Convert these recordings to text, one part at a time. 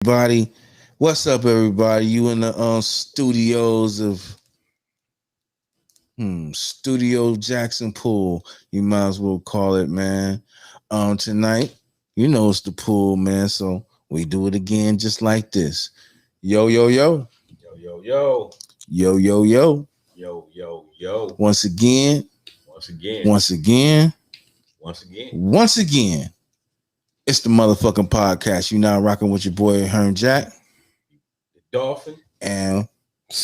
Everybody, what's up, everybody? You in the studios of Studio Jackson Pool. You might as well call it, man. Tonight, you know it's the pool, man. So we do it again, just like this. Yo, yo, yo, Yo, yo, yo, yo, yo, yo. yo. Once again, Once again, once again, once again. once again. It's the motherfucking podcast. You now rocking with your boy Herm Jack The Dolphin. and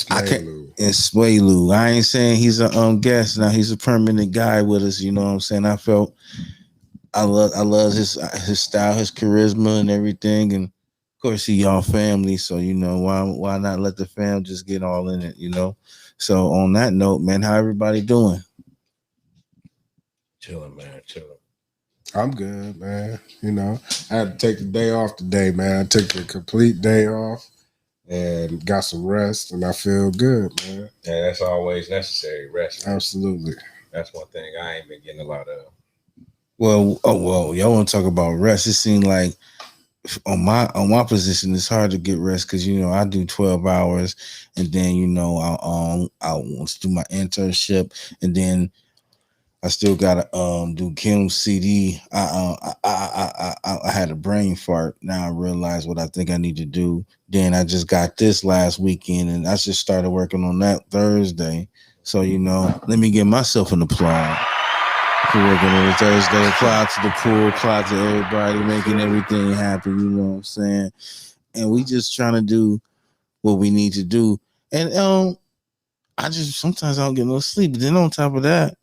I can't. Swaylu. It's Swaylu. I ain't saying he's a guest. Now he's a permanent guy with us. You know what I'm saying? I love his style, his charisma, and everything. And of course, he y'all family. So you know why not let the fam just get all in it? You know. So on that note, man, how everybody doing? Chilling, man, chilling. I'm good, man. I had to take the day off today, man. I took the complete day off and got some rest, and I feel good, man. Yeah, that's always necessary. Rest. Absolutely. That's one thing I ain't been getting a lot of. Well, y'all want to talk about rest? It seemed like on my position, it's hard to get rest because I do 12 hours, and then I want to do my internship, and then I still gotta do Kim CD. I had a brain fart. Now I realize what I think I need to do. Then I just got this last weekend, and I just started working on that Thursday. So let me give myself an applause for working on the Thursday. Apply to the pool, apply to everybody, making everything happen. You know what I'm saying? And we just trying to do what we need to do. And I just sometimes I don't get no sleep. But then on top of that.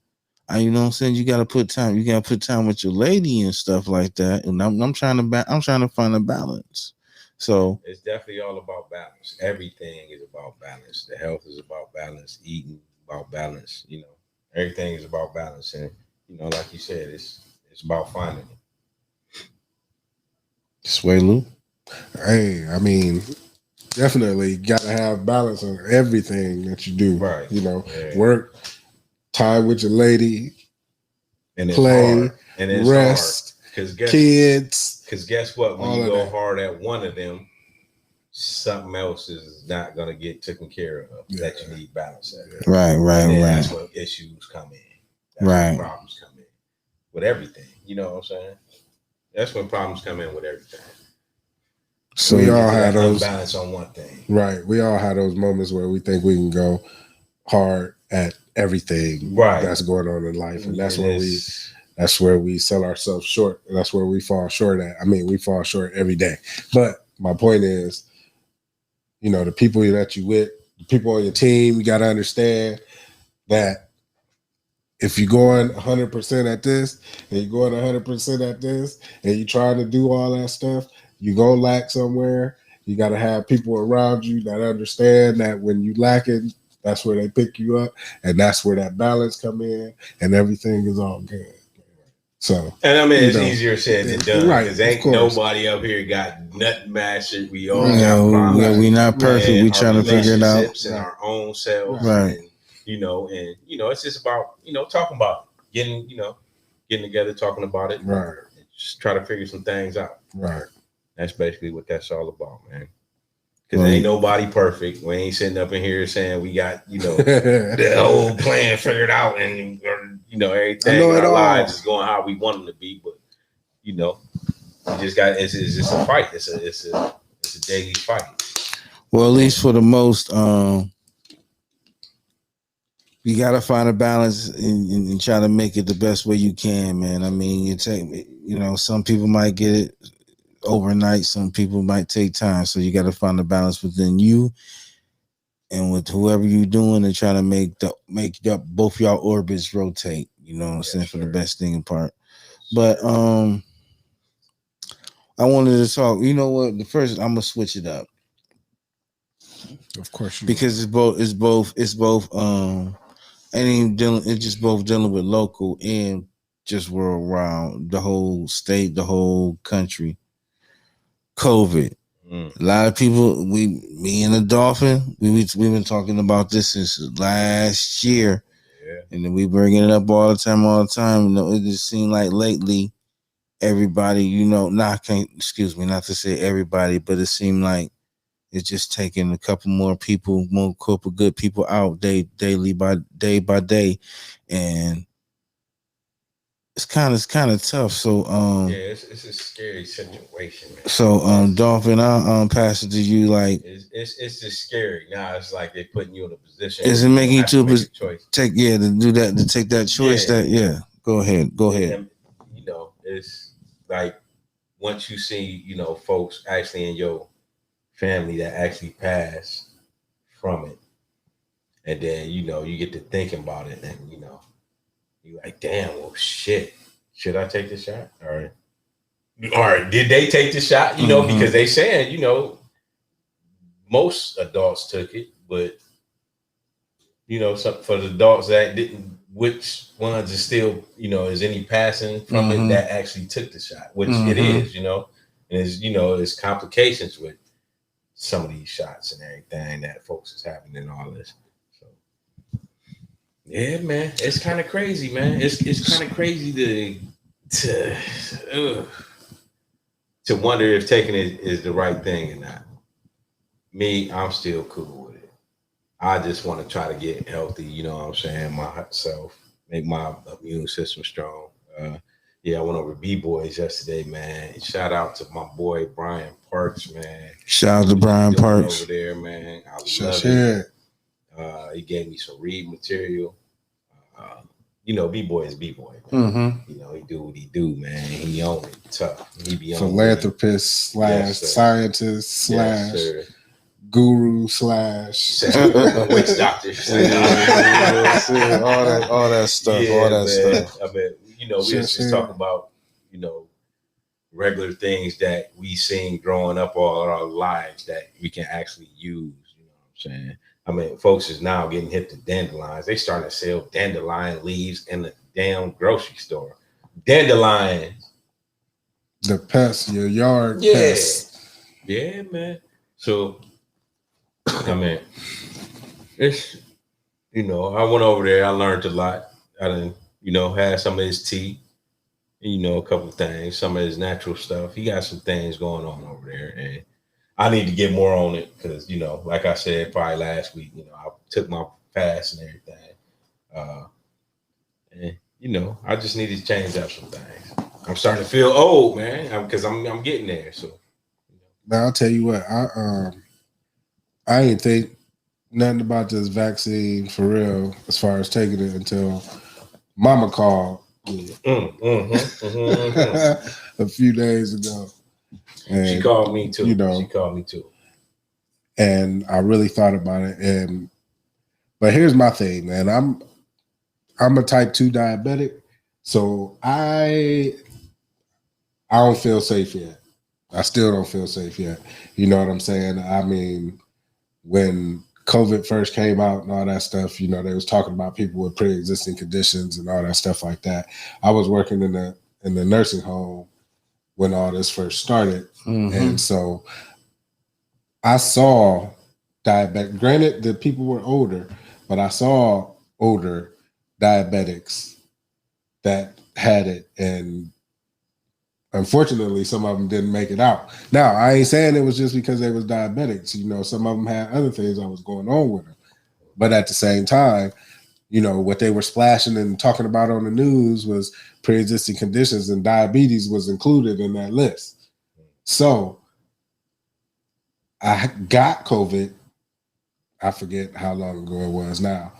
You know what I'm saying? You gotta put time. You gotta put time with your lady and stuff like that. And I'm trying to find a balance. So It's definitely all about balance. Everything is about balance. The health is about balance. Eating about balance. Everything is about balance. And like you said, it's about finding it. Swaylu. Hey, I mean, definitely got to have balance on everything that you do. Right. Yeah. Work, time with your lady, And it's play, hard. And it's rest, Because kids. guess what? When all you of go that. hard at one of them, something else is not gonna get taken care of that you need balance at. Right. And then that's when issues come in. That's Right. when problems come in with everything. You know what I'm saying? That's when problems come in with everything. So We all Get had that those. unbalance on one thing. Right. We all have those moments where we think we can go hard at everything Right. that's going on in life. And that's And where we sell ourselves short. And that's where we fall short at. I mean, we fall short every day. But my point is, the people that you with, the people on your team, you gotta understand that if you're going 100% at this and you're going 100% at this and you're trying to do all that stuff, you're gonna lack somewhere. You got to have people around you that understand that when you lacking, that's where they pick you up, and that's where that balance come in, and everything is all good. So, And I mean, it's easier said than done. Right, Because of ain't course. nobody up here got nut mastered. We all Right. got problems. yeah, we not perfect. And We our trying to figure it out. relationships and our own selves. Right. And it's just about, talking about it. Getting together, talking about it. Right. And just try to figure some things out. Right. That's basically what that's all about, man. Because ain't nobody perfect. We ain't sitting up in here saying we got, the whole plan figured out and, everything in our lives is going how we want them to be. But, you just got, it's just a fight. It's a daily fight. Well, at least for the most, you gotta find a balance and try to make it the best way you can, man. I mean, some people might get it overnight, some people might take time, so you got to find a balance within you and with whoever you're doing and try to make both y'all orbits rotate. You know what I'm saying? For the best thing apart. But I wanted to talk. You know what? The first I'm gonna switch it up. Of course, because it's both. Ain't even dealing. It's just both dealing with local and just world around the whole state, the whole country. COVID. A lot of people, me and the Dolphin, we've been talking about this since last year. Yeah. And then we bringing it up all the time. It just seemed like lately everybody, not to say everybody, but it seemed like it's just taking a couple more good people out day by day, and it's kind of tough. So it's a scary situation, man. So Dolphin, I'll pass it to you. Like it's just scary. Now it's like they're putting you in a position. Is it making you to make a choice? To do that, to take that choice? Go ahead. And, it's like once you see folks actually in your family that actually pass from it, and then you get to thinking about it, and you're like, damn, well, shit, should I take the shot? All right, did they take the shot? Because they said most adults took it, but for the adults that didn't, which ones is still, is any passing from it that actually took the shot, which it is, and it's complications with some of these shots and everything that folks is having and all this. So yeah, man, it's kind of crazy, man. It's kind of crazy to wonder if taking it is the right thing or not. Me, I'm still cool with it. I just want to try to get healthy, you know what I'm saying, myself, make my immune system strong. I went over B-Boys yesterday, man. Shout out to my boy Brian Parks, man. Shout out to Brian Parks over there, man. I love it. He gave me some read material. B-Boy is B-Boy. He do what he do, man. He own it tough. He be philanthropist / scientist / guru / witch doctor. all that stuff. I mean, we just talk about, regular things that we seen growing up all our lives that we can actually use. You know what I'm saying? I mean, folks is now getting hip to dandelions. They starting to sell dandelion leaves in the damn grocery store. Dandelions. The pests, your yard pests. Yeah, man. So, I mean, it's, I went over there. I learned a lot. I didn't, had some of his tea, a couple of things, some of his natural stuff. He got some things going on over there. And I need to get more on it because, like I said, probably last week, I took my fast and everything. And, I just need to change up some things. I'm starting to feel old, man, because I'm getting there. So now I'll tell you what, I ain't think nothing about this vaccine for real as far as taking it until Mama called a few days ago. And she called me too. She called me too. And I really thought about it. But here's my thing, man. I'm a type 2 diabetic, so I don't feel safe yet. I still don't feel safe yet. You know what I'm saying? I mean, when COVID first came out and all that stuff, they was talking about people with pre-existing conditions and all that stuff like that. I was working in the nursing home when all this first started. And so I saw diabetic, granted the people were older, but I saw older diabetics that had it, and unfortunately some of them didn't make it out. Now, I ain't saying it was just because they was diabetics. Some of them had other things that was going on with them. But at the same time, what they were splashing and talking about on the news was pre-existing conditions, and diabetes was included in that list. So I got COVID. I forget how long ago it was now.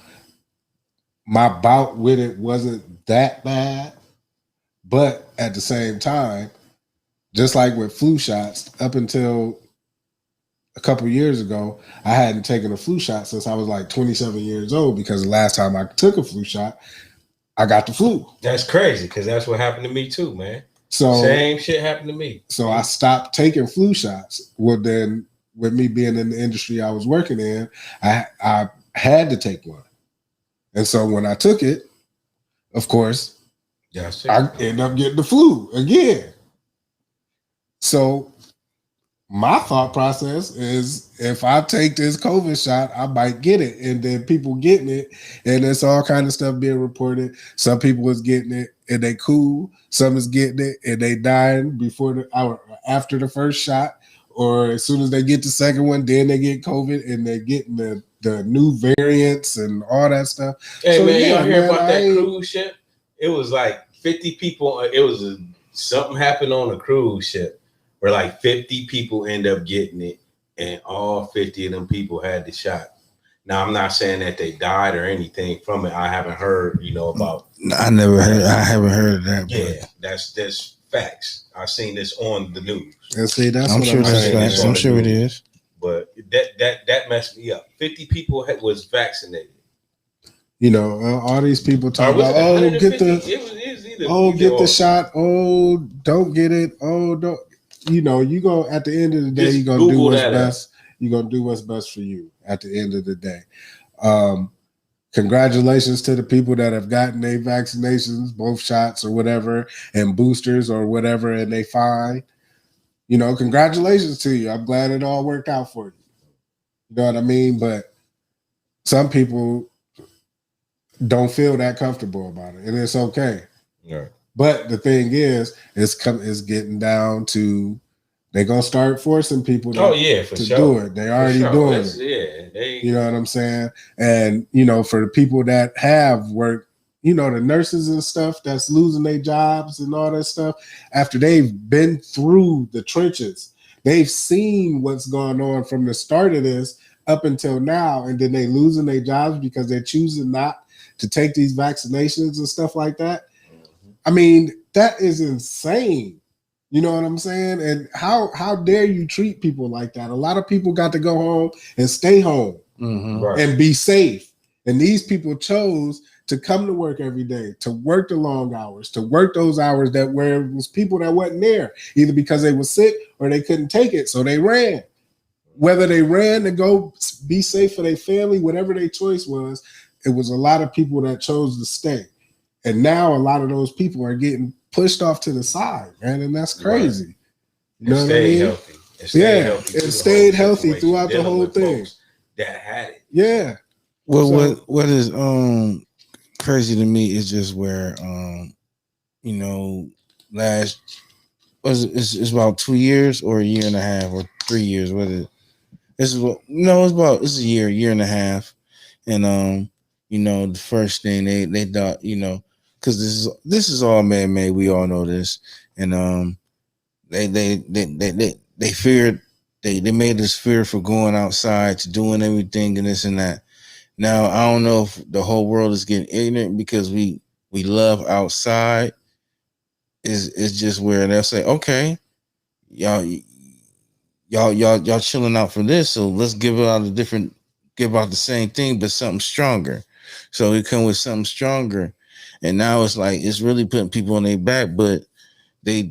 My bout with it wasn't that bad, but at the same time, just like with flu shots, up until a couple years ago, I hadn't taken a flu shot since I was like 27 years old, because the last time I took a flu shot, I got the flu. That's crazy, because that's what happened to me too, man. So same shit happened to me. So I stopped taking flu shots. Well, then with me being in the industry I was working in, I had to take one. And so when I took it, of course, I ended up getting the flu again. So my thought process is if I take this COVID shot, I might get it. And then people getting it, and it's all kind of stuff being reported. Some people is getting it and they cool. Some is getting it and they dying before the hour after the first shot, or as soon as they get the second one, then they get COVID and they're getting the new variants and all that stuff. Hey so, man, y'all hear about that cruise ship? It was like 50 people. It was something happened on a cruise ship where like 50 people end up getting it, and all 50 of them people had the shot. Now, I'm not saying that they died or anything from it. I haven't heard, about. I haven't heard of that. Yeah, that's facts. I seen this on the news. And see, that's I'm sure that's facts. I'm sure it is. But that messed me up. 50 people was vaccinated. All these people talk about, get the shot. Oh, don't get it. Oh, don't. You go at the end of the day, you're gonna do what's best. You're gonna do what's best for you at the end of the day. Congratulations to the people that have gotten their vaccinations, both shots or whatever, and boosters or whatever, and they fine. Congratulations to you. I'm glad it all worked out for you. You know what I mean? But some people don't feel that comfortable about it, and it's okay. Yeah. But the thing is, it's getting down to they're gonna start forcing people to do it. They already doing it. Yeah, you know what I'm saying? And for the people that have worked, the nurses and stuff that's losing their jobs and all that stuff, after they've been through the trenches, they've seen what's going on from the start of this up until now, and then they losing their jobs because they're choosing not to take these vaccinations and stuff like that. I mean, that is insane. You know what I'm saying? And how dare you treat people like that? A lot of people got to go home and stay home and be safe. And these people chose to come to work every day, to work the long hours, to work those hours where it was people that wasn't there, either because they were sick or they couldn't take it. So they ran. Whether they ran to go be safe for their family, whatever their choice was, it was a lot of people that chose to stay. And now a lot of those people are getting pushed off to the side, man, and that's crazy. Right. You know what I mean? Healthy. It stayed healthy throughout the whole thing. That had it. Yeah. Well, what is crazy to me is just where it's about 2 years or a year and a half or 3 years. What is it? It's a year and a half, and the first thing they thought, because this is all man made. We all know this, and they feared they made us fear for going outside to doing everything and this and that. Now I don't know if the whole world is getting ignorant because we love outside. Is just where they'll say, okay, y'all chilling out for this, so let's give out the same thing but something stronger. So we come with something stronger, and now it's like it's really putting people on their back, but they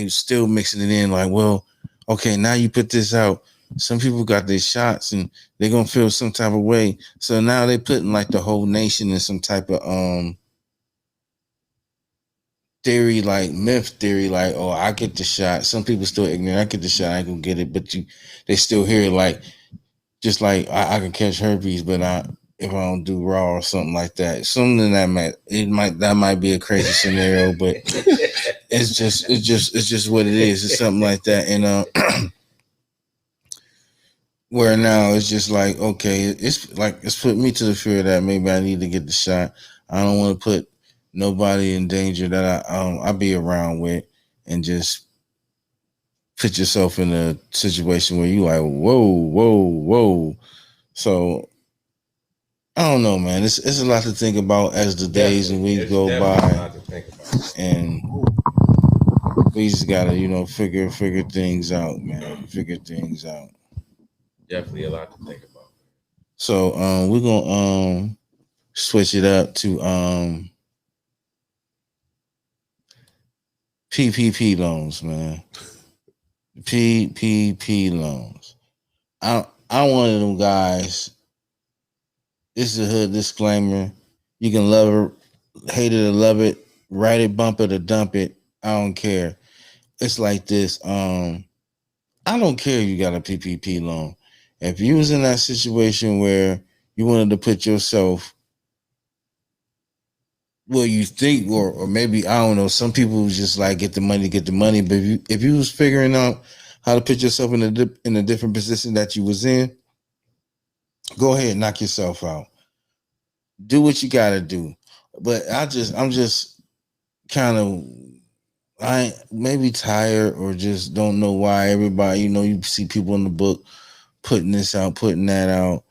still mixing it in like, well, okay, now you put this out. Some people got their shots and they're gonna feel some type of way. So now they putting like the whole nation in some type of theory, like myth theory, like, oh, I get the shot. Some people still ignorant. I get the shot, I can get it, but they still hear it like, just like I can catch herpes, but if I don't do raw or something like that, something that might be a crazy scenario, but it's just what it is. It's something like that, and where now it's just like, okay, it's put me to the fear that maybe I need to get the shot. I don't want to put nobody in danger that I be around with, and just put yourself in a situation where you like, whoa. So I don't know, man. It's a lot to think about as the days and weeks go by, and we just gotta, figure things out, man. Figure things out. Definitely a lot to think about. So we're gonna switch it up to PPP loans, man. PPP loans. I'm one of them guys. This is a hood disclaimer. You can love it, hate it or love it, write it, bump it or dump it. I don't care. It's like this. I I don't care if you got a PPP loan. If you was in that situation where you wanted to put yourself where you think, or maybe I don't know, some people just like get the money, but if you was figuring out how to put yourself in a different position that you was in, go ahead, knock yourself out. Do what you gotta do. But I'm just kind of I maybe tired or just don't know why everybody, you see people in the book putting this out, putting that out,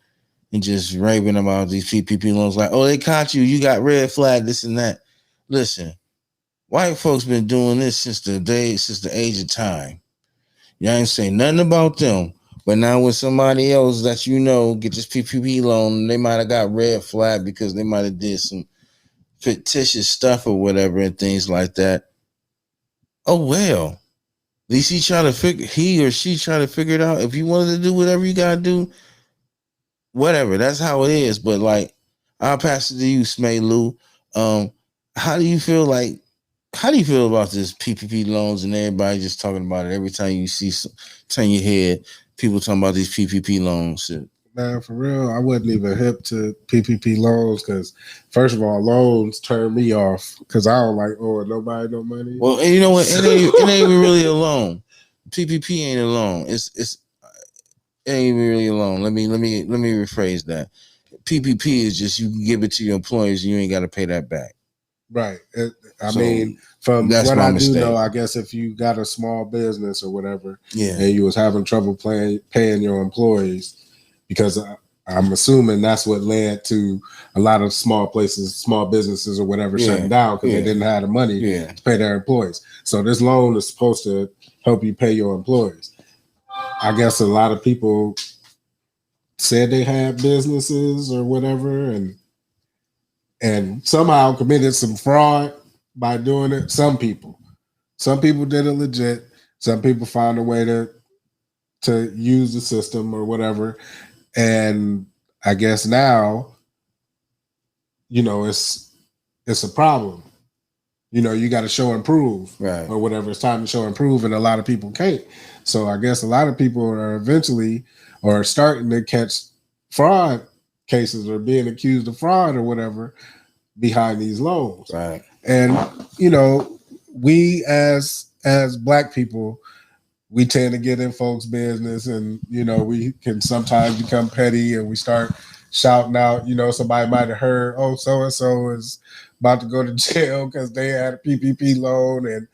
and just raving about these PPP loans like, oh, they caught you, you got red flag, this and that. Listen, white folks been doing this since the age of time. You ain't saying nothing about them. But now when somebody else that get this PPP loan, they might have got red flag because they might have did some fictitious stuff or whatever and things like that. Oh well. At least he or she try to figure it out. If you wanted to do whatever you gotta do, whatever. That's how it is. But like, I'll pass it to you, Smay Lou. How do you feel about this PPP loans and everybody just talking about it every time you turn your head? People talking about these PPP loans. Man, for real, I wasn't even hip to PPP loans because, first of all, loans turn me off because I don't like nobody no money. Well, and you know what? It ain't even really a loan. PPP ain't a loan. It ain't even really a loan. Let me rephrase that. PPP is just you can give it to your employees and you ain't got to pay that back. Right. I mean, from what I do know, I guess if you got a small business or whatever, and you was having trouble paying your employees, because I'm assuming that's what led to a lot of small businesses or whatever shutting down because they didn't have the money to pay their employees. So this loan is supposed to help you pay your employees. I guess a lot of people said they had businesses or whatever and somehow committed some fraud by doing it. Some people did it legit. Some people found a way to use the system or whatever. And I guess now, it's a problem. You got to show and prove, right, or whatever. It's time to show and prove, and a lot of people can't. So I guess a lot of people are eventually or starting to catch fraud cases or being accused of fraud or whatever behind these loans. Right. And we as Black people, we tend to get in folks' business, and we can sometimes become petty, and we start shouting out. Somebody might have heard, oh, so and so is about to go to jail because they had a PPP loan, and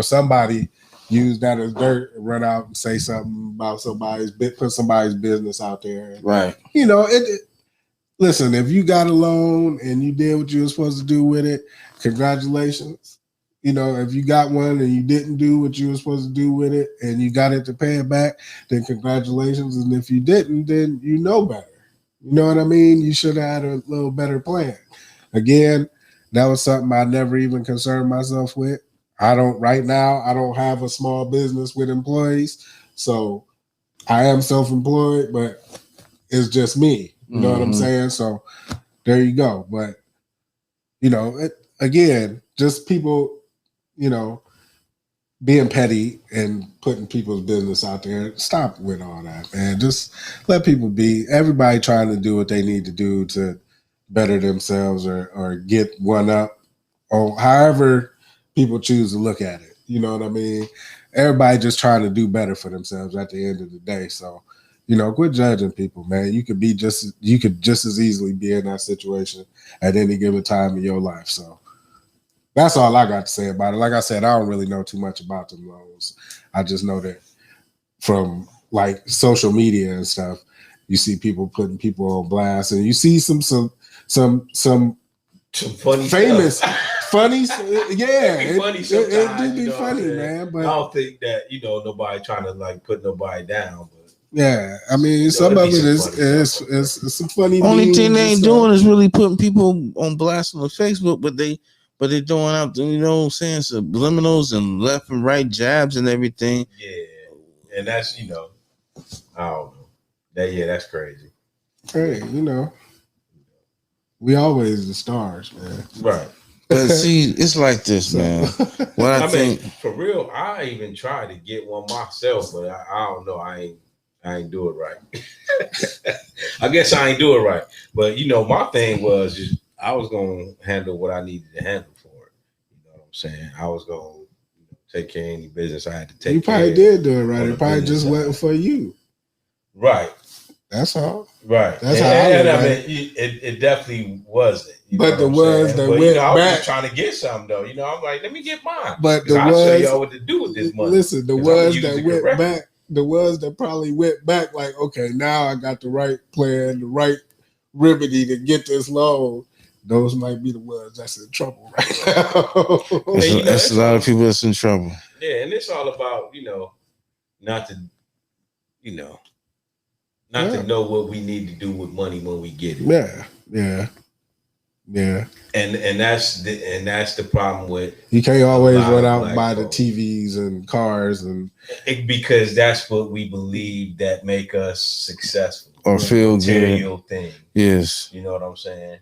somebody used that as dirt and run out and say something about put somebody's business out there. Right. Listen, if you got a loan and you did what you were supposed to do with it, congratulations. If you got one and you didn't do what you were supposed to do with it and you got it to pay it back, then congratulations. And if you didn't, then you know better. You know what I mean? You should have had a little better plan. Again, that was something I never even concerned myself with. Right now, I don't have a small business with employees. So I am self-employed, but it's just me. You know what I'm saying? So there you go. But, again, just people, being petty and putting people's business out there. Stop with all that, man. Just let people be. Everybody trying to do what they need to do to better themselves or get one up, or however people choose to look at it. You know what I mean? Everybody just trying to do better for themselves at the end of the day. So, quit judging people, man. You could just as easily be in that situation at any given time in your life. So that's all I got to say about it. Like I said, I don't really know too much about them loans. I just know that from like social media and stuff, you see people putting people on blast, and you see some funny famous stuff. Funny, yeah, it do be funny, man. But I don't think that nobody trying to like put nobody down. But yeah, I mean, some of it is some funny. Only thing they ain't doing is really putting people on blast on the Facebook, but they throwing out, saying subliminals and left and right jabs and everything. Yeah, and that's I don't know. That's crazy. Hey, we always the stars, man. Right. But see, it's like this, man. What I think, mean, for real, I even tried to get one myself, but I don't know. I ain't do it right. I guess I ain't do it right. But my thing was just I was gonna handle what I needed to handle for it. You know what I'm saying? I was gonna take care of any business I had to take. You probably did do it right. It probably just wasn't for you. Right. That's all. Right. That's how I look at it. It definitely wasn't. But the ones that went I was back, just trying to get something though. I'm like, let me get mine. But I'll show y'all what to do with this money. Listen, the ones that went back, the ones that probably went back, like, okay, now I got the right plan, the right remedy to get this loan. Those might be the ones that's in trouble right now. That's a lot of people that's in trouble. Yeah, and it's all about not to not to know what we need to do with money when we get it. Yeah. And that's the problem with you can't always run out and buy the TVs and cars because that's what we believe that make us successful or feel material good thing. Yes, you know what I'm saying.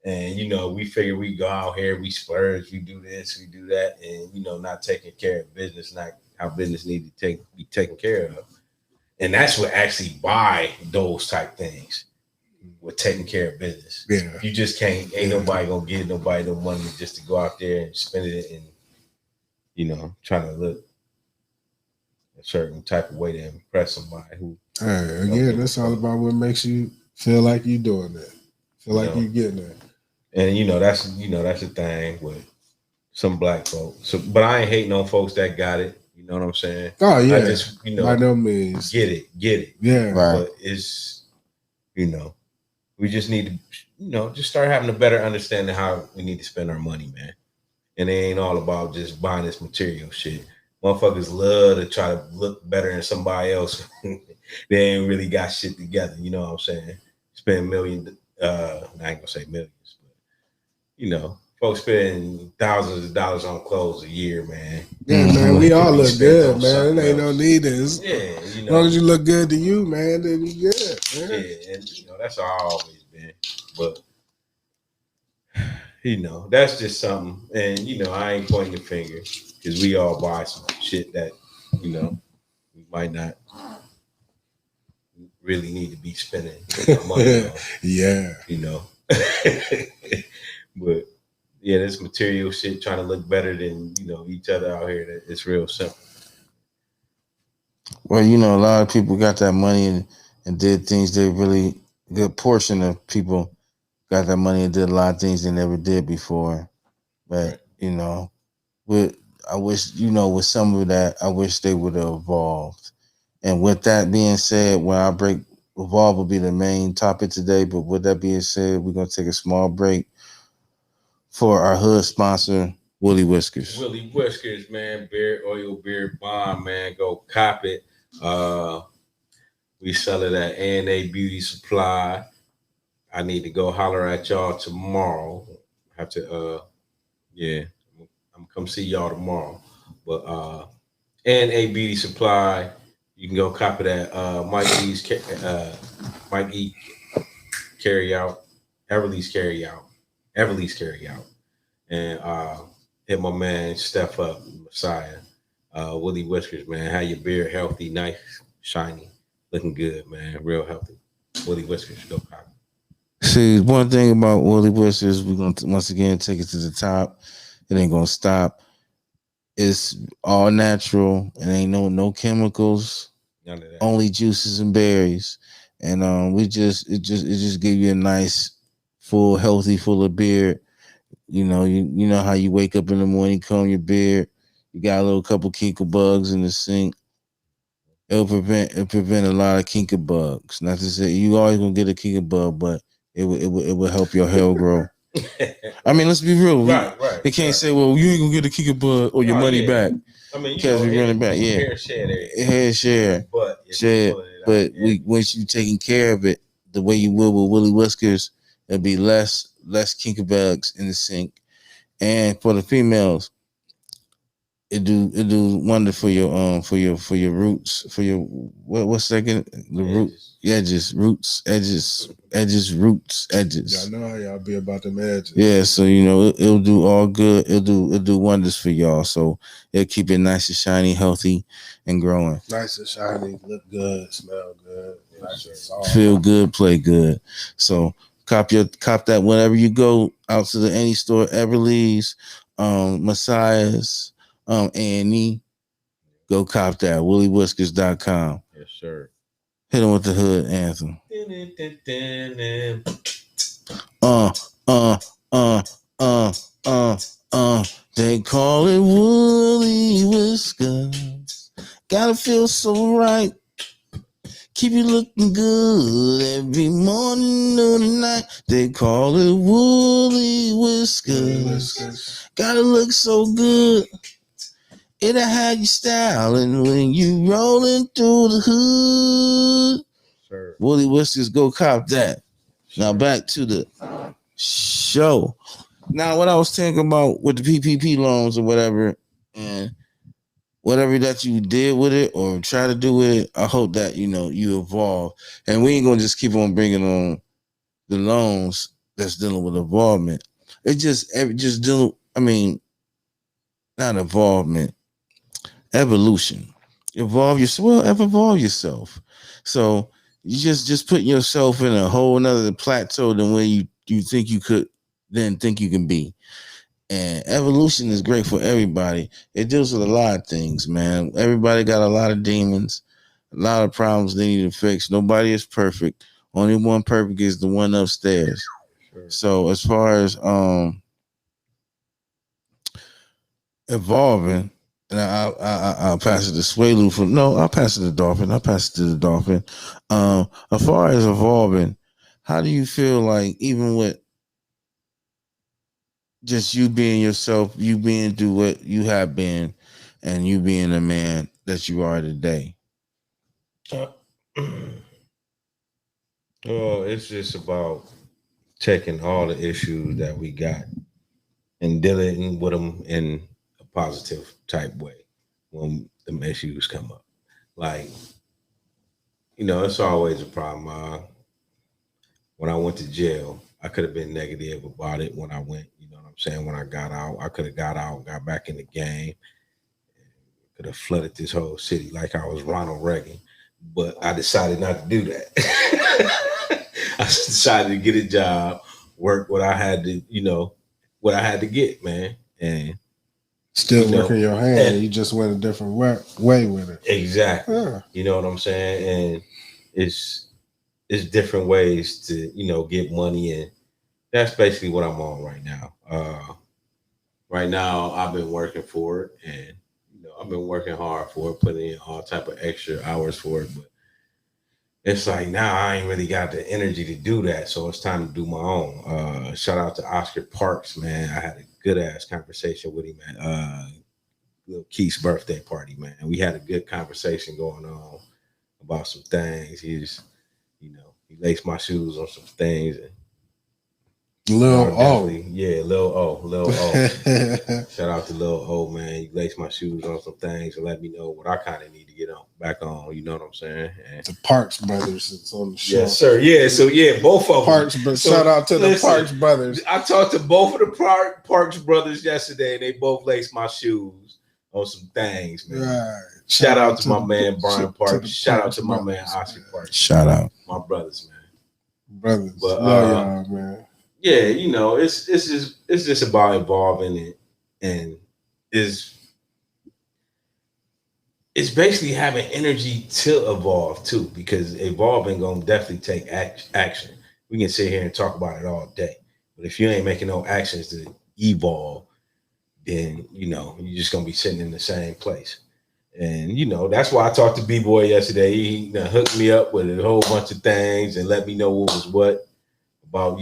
And we figure we go out here, we splurge, we do this, we do that, and not taking care of business, not how business need to be taken care of. And that's what actually buy those type things. We're taking care of business. Yeah. You just can't, ain't nobody gonna give nobody no money just to go out there and spend it and, trying to look a certain type of way to impress somebody who. Again, that's all about what makes you feel like you doing that. Feel like you getting it. And that's the thing with some black folks. So, but I ain't hating on folks that got it. You know what I'm saying? Oh yeah. I just by no means get it. Yeah. Right. But it's we just need to just start having a better understanding how we need to spend our money, man. And it ain't all about just buying this material shit. Motherfuckers love to try to look better than somebody else. They ain't really got shit together. You know what I'm saying? Spend millions. I ain't gonna say millions, but folks spend thousands of dollars on clothes a year, man. Yeah, man, we all look good, man. It ain't no need is. Yeah, as long as you look good to you, man, then you good, man. Yeah, and that's how I always been. But that's just something. And I ain't pointing the finger because we all buy some shit that we might not really need to be spending money on. Yeah. But yeah, this material shit trying to look better than each other out here. It's real simple. Well, a lot of people got that money and did things they really good portion of people got that money and did a lot of things they never did before. But I wish with some of that, I wish they would have evolved. And with that being said, when I break evolve will be the main topic today. But with that being said, we're gonna take a small break for our hood sponsor, Willie Whiskers. Willie Whiskers, man, beard oil, beard bomb, man. Go cop it. We sell it at A&A Beauty Supply. I need to go holler at y'all tomorrow. Have to I'm gonna come see y'all tomorrow. But A&A Beauty Supply, you can go cop it at Mike E Carry Out, Everly's Carry Out, and hit my man Steph Up, Messiah, Willie Whiskers, man. Have your beard healthy, nice, shiny, looking good, man, real healthy. Willie Whiskers, go cop. See, one thing about Willie Whiskers, we're gonna once again take it to the top. It ain't gonna stop. It's all natural. It ain't no chemicals. None of that. Only juices and berries. And it just give you a nice, full, healthy, full of beard. You know how you wake up in the morning, comb your beard. You got a little couple kinker bugs in the sink. It'll prevent a lot of kinker bugs. Not to say you always gonna get a kinker bug, but it will help your hair grow. I mean, let's be real. Right. They can't say, well, you ain't gonna get a kinker bug or your money back. I mean, because we running back. Yeah, hair share. But once you taking care of it the way you will with Willie Whiskers, there'll be less kinker bugs in the sink. And for the females, it do wonder for your roots, for your what's second the root edges roots edges. Y'all know how y'all be about them edges. Yeah, so it'll do all good. It'll do wonders for y'all. So it'll keep it nice and shiny, healthy, and growing. Nice and shiny, look good, smell good, nice and soft. Feel good, play good. So cop that whenever you go out to the any store, Everly's, Messiah's, A&E. Go cop that. WillieWhiskers.com. Yes, sir. Hit him with the hood anthem. Uh, uh, uh, uh, They call it Woolly Whiskers. Gotta feel so right. Keep you looking good every morning, noon, and night. They call it Woolly Whiskers. Gotta look so good. It'll have you styling when you rolling through the hood. Sure. Woolly Whiskers, go cop that. Sure. Now back to the show. Now, what I was thinking about with the PPP loans or whatever, and whatever that you did with it or try to do with it, I hope that you evolve. And we ain't gonna just keep on bringing on the loans that's dealing with involvement. It just dealing. I mean, not involvement. Evolution. Evolve yourself. So you just putting yourself in a whole nother plateau than where you think you could then think you can be. And evolution is great for everybody. It deals with a lot of things, man. Everybody got a lot of demons, a lot of problems they need to fix. Nobody is perfect. Only one perfect is the one upstairs. Sure. So as far as evolving, and I'll pass it to Swaylu I'll pass it to Dolphin. I'll pass it to the Dolphin. As far as evolving, how do you feel like even with just you being yourself, you being through what you have been, and you being the man that you are today? Well, it's just about checking all the issues that we got and dealing with them in a positive type way when the issues come up. Like, it's always a problem. When I went to jail, I could have been negative about it when I went. You know what I'm saying? When I got out, I could have got out, got back in the game, could have flooded this whole city like I was Ronald Reagan. But I decided not to do that. I decided to get a job, work what I had to, what I had to get, man. And still working your hand. You just went a different way with it. Exactly. Yeah. You know what I'm saying? And it's different ways to, get money. And that's basically what I'm on right now. Right now, I've been working for it, and I've been working hard for it, putting in all type of extra hours for it. But it's like now I ain't really got the energy to do that, so it's time to do my own. Shout out to Oscar Parks, man. I had a good ass conversation with him at Lil Keith's birthday party, man. We had a good conversation going on about some things. He laced my shoes on some things. And Lil O. Shout out to Lil O, man. You laced my shoes on some things and let me know what I kind of need to get back on. You know what I'm saying? And the Parks brothers is on the show. Yes, sir. Yeah. So both of them. But shout out to the Parks brothers. I talked to both of the Parks brothers yesterday, and they both laced my shoes on some things, man. Right. Shout out to my man Brian Parks. Shout out to my man Oscar Parks. Shout out, my brothers, man. Brothers, but y'all, man. Yeah, it's just about evolving it, and it's basically having energy to evolve too, because evolving gonna definitely take action. We can sit here and talk about it all day, but if you ain't making no actions to evolve, then you're just gonna be sitting in the same place. And that's why I talked to B-Boy yesterday. He hooked me up with a whole bunch of things and let me know what was what about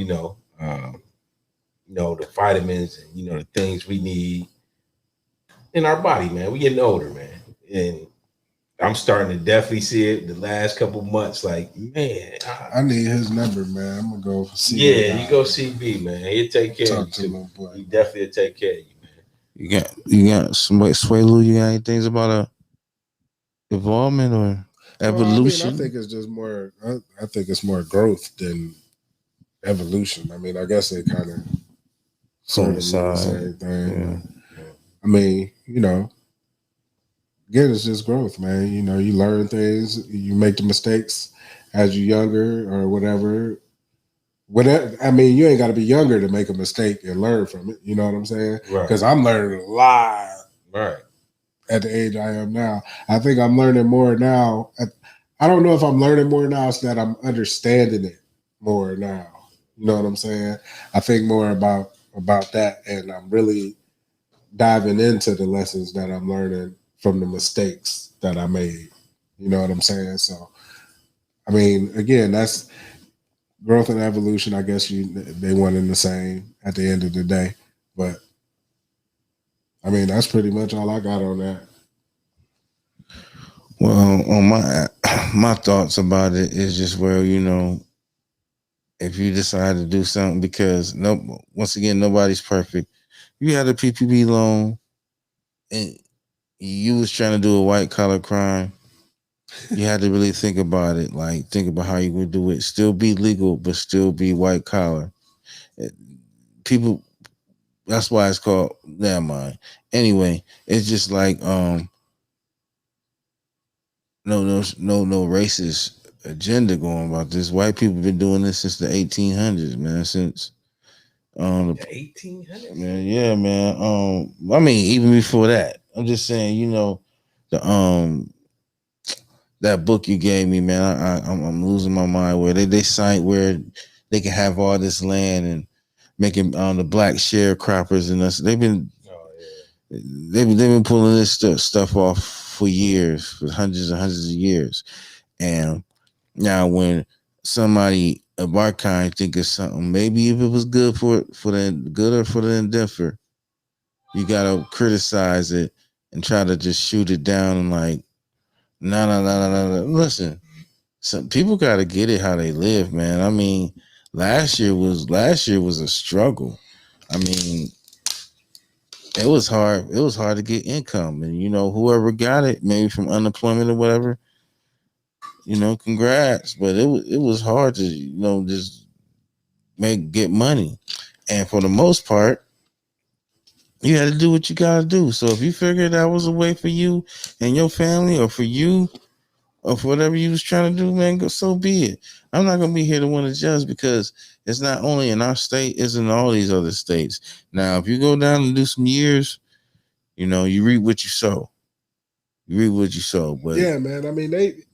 the vitamins and the things we need in our body, man. We getting older, man, and I'm starting to definitely see it the last couple months. Like, man, I need his number, man. I'm gonna go see. Yeah, you go see B, man. He'll take care of you. He definitely will take care of you, man. You got Sway Lou, you got any things about a evolvement or Well, I mean, I evolution? think it's just more. I think it's more growth than evolution. I mean, I guess they kind of sort of mean the Coincide. same thing, Yeah. but I mean, again, it's just growth, man. You learn things, you make the mistakes as you're younger or whatever. Whatever. I mean, you ain't got to be younger to make a mistake and learn from it. You know what I'm saying? Right. Because I'm learning a lot Right. at the age I am now. I think I'm learning more now. I don't know if I'm learning more now, it's that I'm understanding it more now. You know what I'm saying? I think more about that, and I'm really diving into the lessons that I'm learning from the mistakes that I made. You know what I'm saying? So, I mean, again, that's growth and evolution. I guess they one and the same at the end of the day. But I mean, that's pretty much all I got on that. Well, on my thoughts about it is just, well, if you decide to do something, because no, once again, nobody's perfect. You had a PPP loan and you was trying to do a white collar crime. You had to really think about it. Like, think about how you would do it. Still be legal, but still be white collar. People, that's why it's called. Never mind. Anyway, it's just like no racist agenda going about this. White people been doing this since the 1800s, man. Since The 1800s. man, yeah, man. I mean, even before that, I'm just saying, the that book you gave me, man. I'm losing my mind. Where they signed where they can have all this land and making the black sharecroppers and us. Oh They've been pulling this stuff off for years, for hundreds and hundreds of years. And now when somebody of our kind think of something, maybe if it was good for the good or for the indifferent, you gotta criticize it and try to just shoot it down and like, no, no, no, no, no. Listen, some people gotta get it how they live, man. I mean, last year was a struggle. I mean, it was hard. It was hard to get income, and whoever got it, maybe from unemployment or whatever, congrats. But it was hard to just get money, and for the most part, you had to do what you gotta do. So if you figured that was a way for you and your family, or for you, or for whatever you was trying to do, man, so be it. I'm not gonna be here to want to judge, because it's not only in our state, it's in all these other states. Now, if you go down and do some years, you reap what you sow. You reap what you sow. But Yeah, man. I mean, it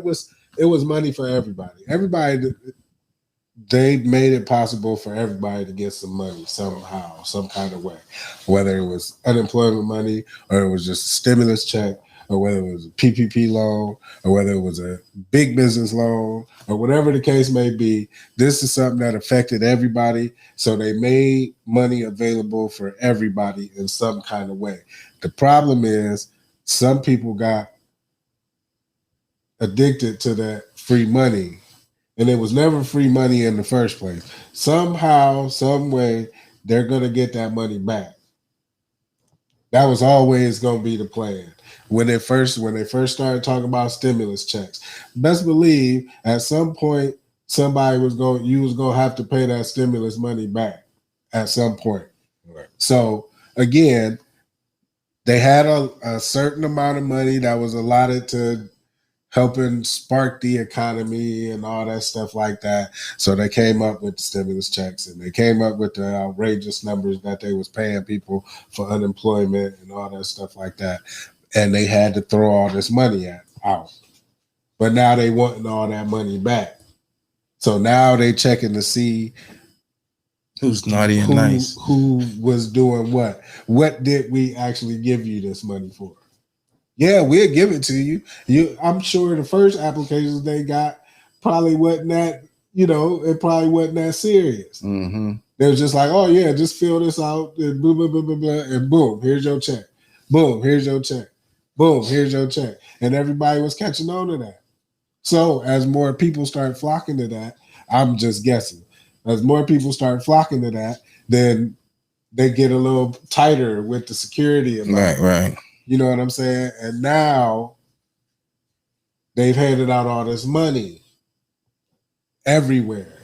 was money for everybody. They made it possible for everybody to get some money somehow, some kind of way, whether it was unemployment money or it was just a stimulus check or whether it was a PPP loan or whether it was a big business loan or whatever the case may be. This is something that affected everybody. So they made money available for everybody in some kind of way. The problem is some people got addicted to that free money, and it was never free money in the first place. Somehow, some way, they're gonna get that money back. That was always gonna be the plan. When they first started talking about stimulus checks, best believe at some point you was gonna have to pay that stimulus money back at some point. Right. So again, they had a certain amount of money that was allotted to helping spark the economy and all that stuff like that. So they came up with the stimulus checks and they came up with the outrageous numbers that they was paying people for unemployment and all that stuff like that. And they had to throw all this money out. But now they wanting all that money back. So now they checking to see who's naughty and who nice? who was doing what. What did we actually give you this money for? Yeah, we'll give it to you. I'm sure the first applications they got probably wasn't that, it probably wasn't that serious. Mm-hmm. They was just like, oh yeah, just fill this out and blah, blah, blah, blah, blah, and boom, here's your check. Boom, here's your check. Boom, here's your check. And everybody was catching on to that. So as more people start flocking to that, I'm just guessing. As more people start flocking to that, then they get a little tighter with the security about right. You know what I'm saying? And now they've handed out all this money everywhere,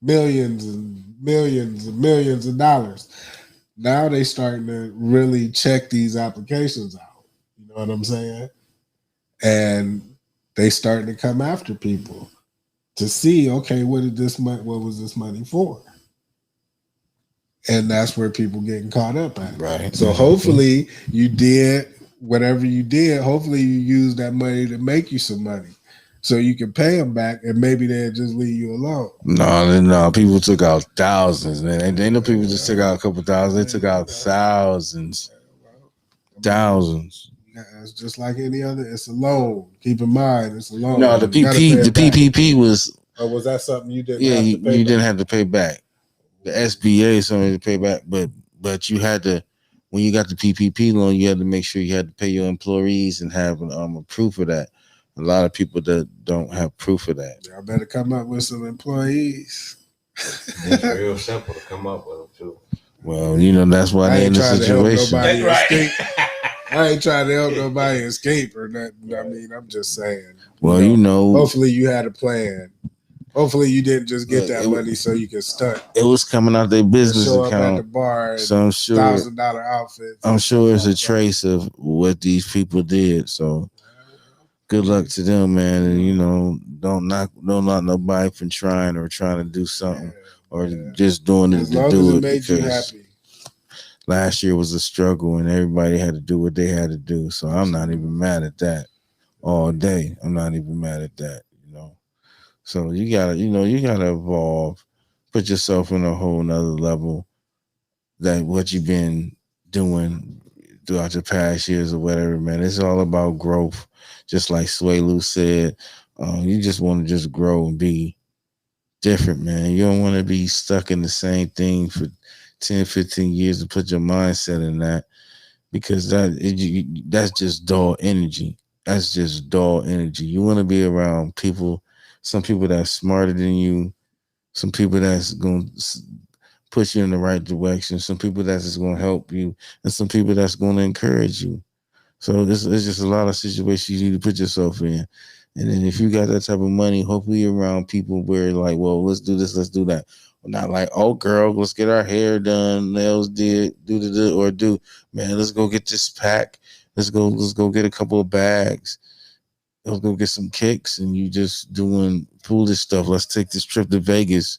millions and millions and millions of dollars. Now they starting to really check these applications out. You know what I'm saying? And they starting to come after people to see, okay, what was this money for? And that's where people getting caught up at. Right. So hopefully you did whatever you did. Hopefully you used that money to make you some money, so you can pay them back, and maybe they'll just leave you alone. No. People took out thousands, man. They know people just took out a couple thousand. They took out thousands, thousands. It's just like any other. It's a loan. Keep in mind, it's a loan. No, the PPP was. Or was that something you didn't? Yeah, have to pay you back? didn't have to pay back. The SBA is something to pay back, but you had to, when you got the PPP loan, you had to make sure you had to pay your employees and have a proof of that. A lot of people that don't have proof of that. Y'all better come up with some employees. It's real simple to come up with them too. Well, that's why they're in the situation. That's right. I ain't trying to help nobody escape or nothing. I mean, I'm just saying. Well, hopefully you had a plan. Hopefully you didn't just get that money so you can stunt. It was coming out their business show account. Up at the bar. So I'm sure $1,000 outfits. I'm sure it's a trace of what these people did. So good luck to them, man. And don't knock nobody from trying to do something or just doing it to do it made you happy. Last year was a struggle and everybody had to do what they had to do. So I'm not even mad at that all day. I'm not even mad at that. So you gotta evolve, put yourself in a whole nother level that what you've been doing throughout the past years or whatever, man. It's all about growth. Just like Sway Lou said, you just want to just grow and be different, man. You don't want to be stuck in the same thing for 10, 15 years and put your mindset in that, because that's just dull energy. That's just dull energy. You want to be around people, some people that's smarter than you, some people that's going to push you in the right direction, some people that's just going to help you, and some people that's going to encourage you. So it's just a lot of situations you need to put yourself in. And then if you got that type of money, hopefully you're around people where like, well, let's do this, let's do that. Not like, oh, girl, let's get our hair done, nails did, man, let's go get this pack. Let's go get a couple of bags. Let's go get some kicks, and you just doing foolish stuff. Let's take this trip to Vegas,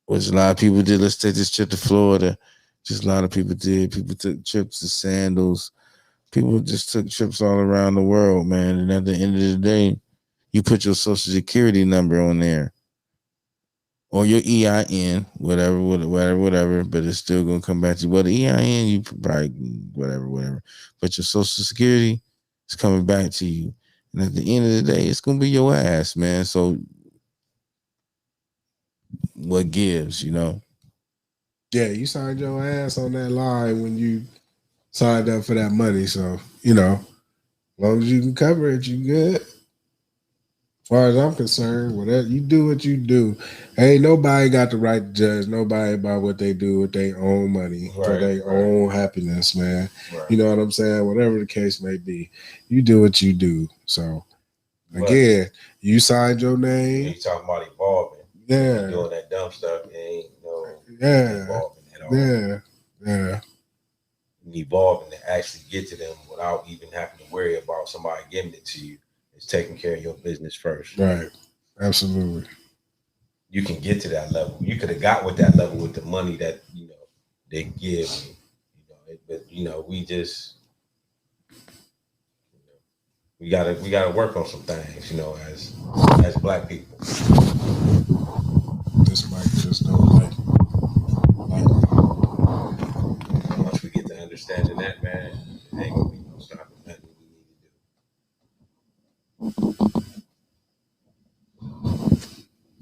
which a lot of people did. Let's take this trip to Florida. Just a lot of people did. People took trips to Sandals. People just took trips all around the world, man. And at the end of the day, you put your social security number on there or your EIN, whatever, but it's still going to come back to you. Well, the EIN, you probably, whatever. But your social security is coming back to you. And at the end of the day, it's going to be your ass, man. So what gives, Yeah, you signed your ass on that line when you signed up for that money. So, as long as you can cover it, you good. As far as I'm concerned, whatever you do, what you do. Ain't nobody got the right to judge nobody about what they do with their own money for their own happiness, man. Right. You know what I'm saying? Whatever the case may be, you do what you do. So, again, you signed your name. You talking about evolving. Yeah. You're doing that dumb stuff. It ain't no evolving at all. Yeah. Evolving to actually get to them without even having to worry about somebody giving it to you. It's taking care of your business first. Right. Absolutely. You can get to that level. You could have got with that level with the money that they give you. But we just we gotta work on some things, as Black people. This mic just don't like. Once we get to understanding that, man, it ain't gonna be no stopping nothing we need to do.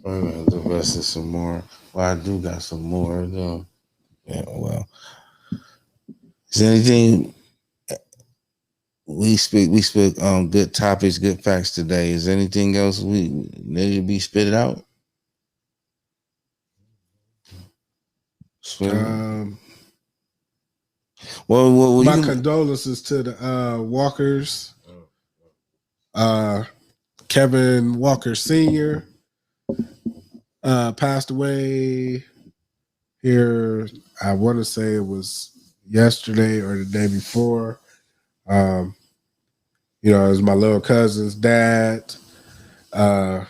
I'm gonna have to invest in some more. Well, I do got some more though. Yeah, well. Is there anything we speak good topics, good facts today? Is there anything else we need to be spit out? Um, well, my condolences to the Walkers. Kevin Walker Sr. Passed away here. I want to say it was yesterday or the day before. Um, it was my little cousin's dad. Was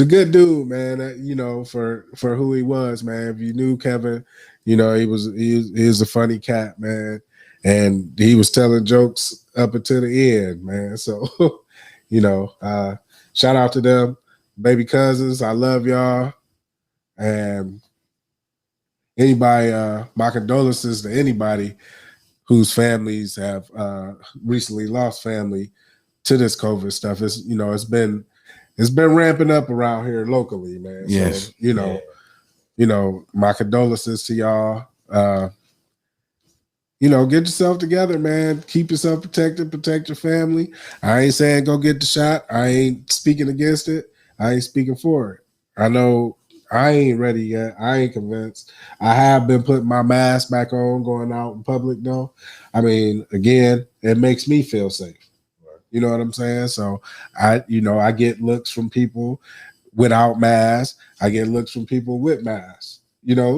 a good dude, man. For who he was, man. If you knew Kevin, he was a funny cat, man, and he was telling jokes up until the end, man. So, shout out to them, baby cousins. I love y'all, and anybody. My condolences to anybody whose families have recently lost family to this COVID stuff. It's been ramping up around here locally, man. Yes. So, my condolences to y'all. Get yourself together, man. Keep yourself protected, protect your family. I ain't saying go get the shot. I ain't speaking against it. I ain't speaking for it. I know I ain't ready yet. I ain't convinced. I have been putting my mask back on, going out in public though. I mean, again, it makes me feel safe. You know what I'm saying? So I get looks from people without masks. I get looks from people with masks.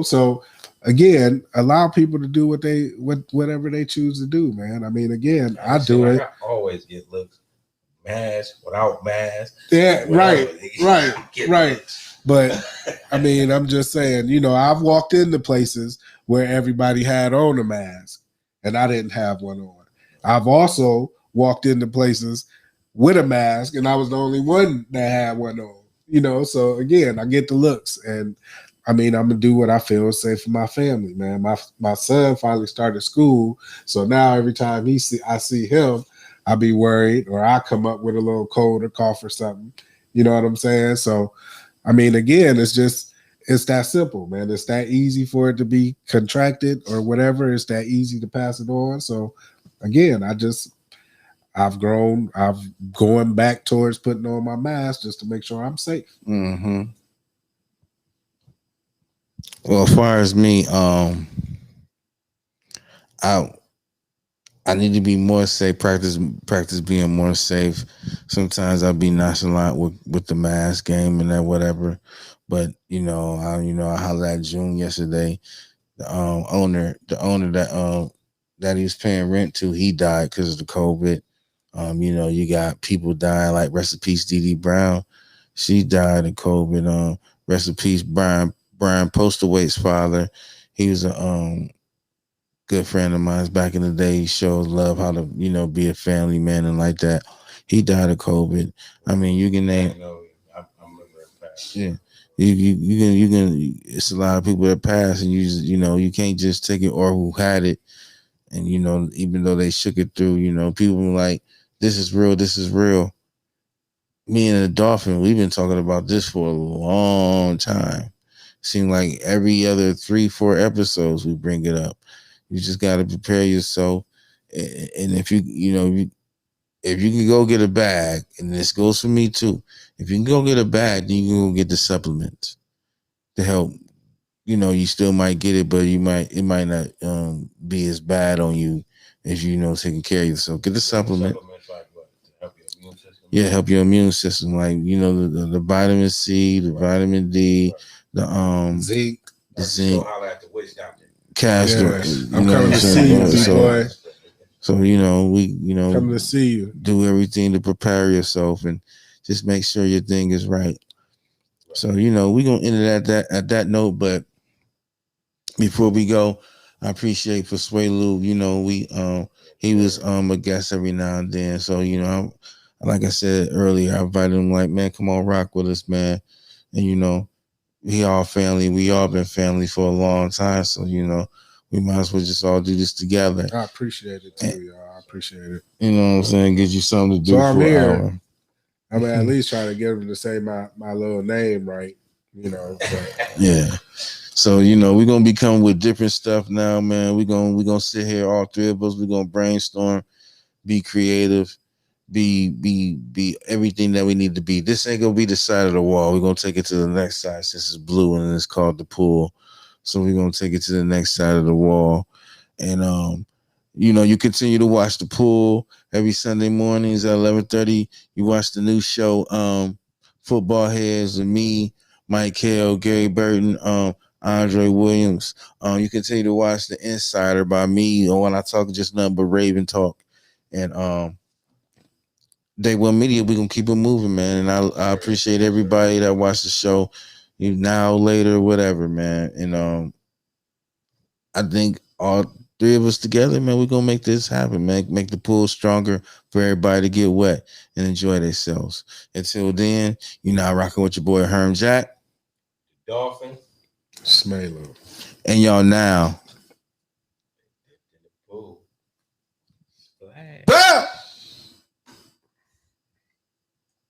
So again, allow people to do whatever they choose to do, man. I mean, again, I do it. I always get looks, mask, without mask. Yeah, right. But I mean, I'm just saying, I've walked into places where everybody had on a mask and I didn't have one on. I've also walked into places with a mask and I was the only one that had one on. So again, I get the looks, and I mean, I'm gonna do what I feel is safe for my family, man. My son finally started school, so now every time I see him, I be worried, or I come up with a little cold or cough or something. You know what I'm saying? So, I mean, again, it's that simple, man. It's that easy for it to be contracted or whatever. It's that easy to pass it on. So, again, I've going back towards putting on my mask just to make sure I'm safe. Mm-hmm. Well, as far as me, I need to be more safe. Practice being more safe. Sometimes I'll be nonchalant with the mask game and that whatever. But I hollered at June yesterday. The owner that he was paying rent to, he died because of the COVID. You got people dying, like rest in peace Dee Dee Brown. She died of COVID. Rest in peace Brian Postlethwaite's father. He was a good friend of mine back in the day. He showed love how to be a family man and like that. He died of COVID. I mean, you can name. I remember that. Yeah. You can. It's a lot of people that pass, and you can't just take it or who had it, and even though they shook it through, people were like, this is real. This is real. Me and the Dolphin, we've been talking about this for a long time. Seemed like every other 3-4 episodes we bring it up. You just got to prepare yourself, and if if you can go get a bag, and this goes for me too. If you can go get a bag, then you can go get the supplements to help. You still might get it, but it might not be as bad on you if taking care of yourself. Get the supplement. Like what? To help your immune system? Yeah, help your immune system. Like the vitamin C, the vitamin D, the zinc, zinc. Castor. I'm coming to see you, boy. So we coming to see you. Do everything to prepare yourself and just make sure your thing is right. So we're gonna end it at that note. But before we go, I appreciate for Sway Lou. He was a guest every now and then. So like I said earlier, I invited him. Like, man, come on, rock with us, man. And we all family. We all been family for a long time. So we might as well just all do this together. I appreciate it too, y'all. I appreciate it. You know what I'm saying? Get you something to do so I'm for here. an hour. I mean, at least try to get him to say my little name right. But. Yeah. So we're gonna be coming with different stuff now, man. We're gonna sit here, all three of us. We're gonna brainstorm, be creative, be everything that we need to be. This ain't gonna be the side of the wall. We're gonna take it to the next side since it's blue and it's called the pool. So we're gonna take it to the next side of the wall. And you continue to watch the pool every Sunday mornings at 11:30. You watch the new show, Football Heads, with me, Mike Hale, Gary Burton, Andre Williams. You continue to watch The Insider by me, or when I talk just nothing but Raven talk. And Day One Media, we gonna keep it moving, man. And I appreciate everybody that watched the show, now, later, whatever, man. And I think all three of us together, man, we're gonna make this happen, man. Make the pool stronger for everybody to get wet and enjoy themselves. Until then, you're now rocking with your boy Herm Jack, Dolphin, Smalo, and y'all now. Splash.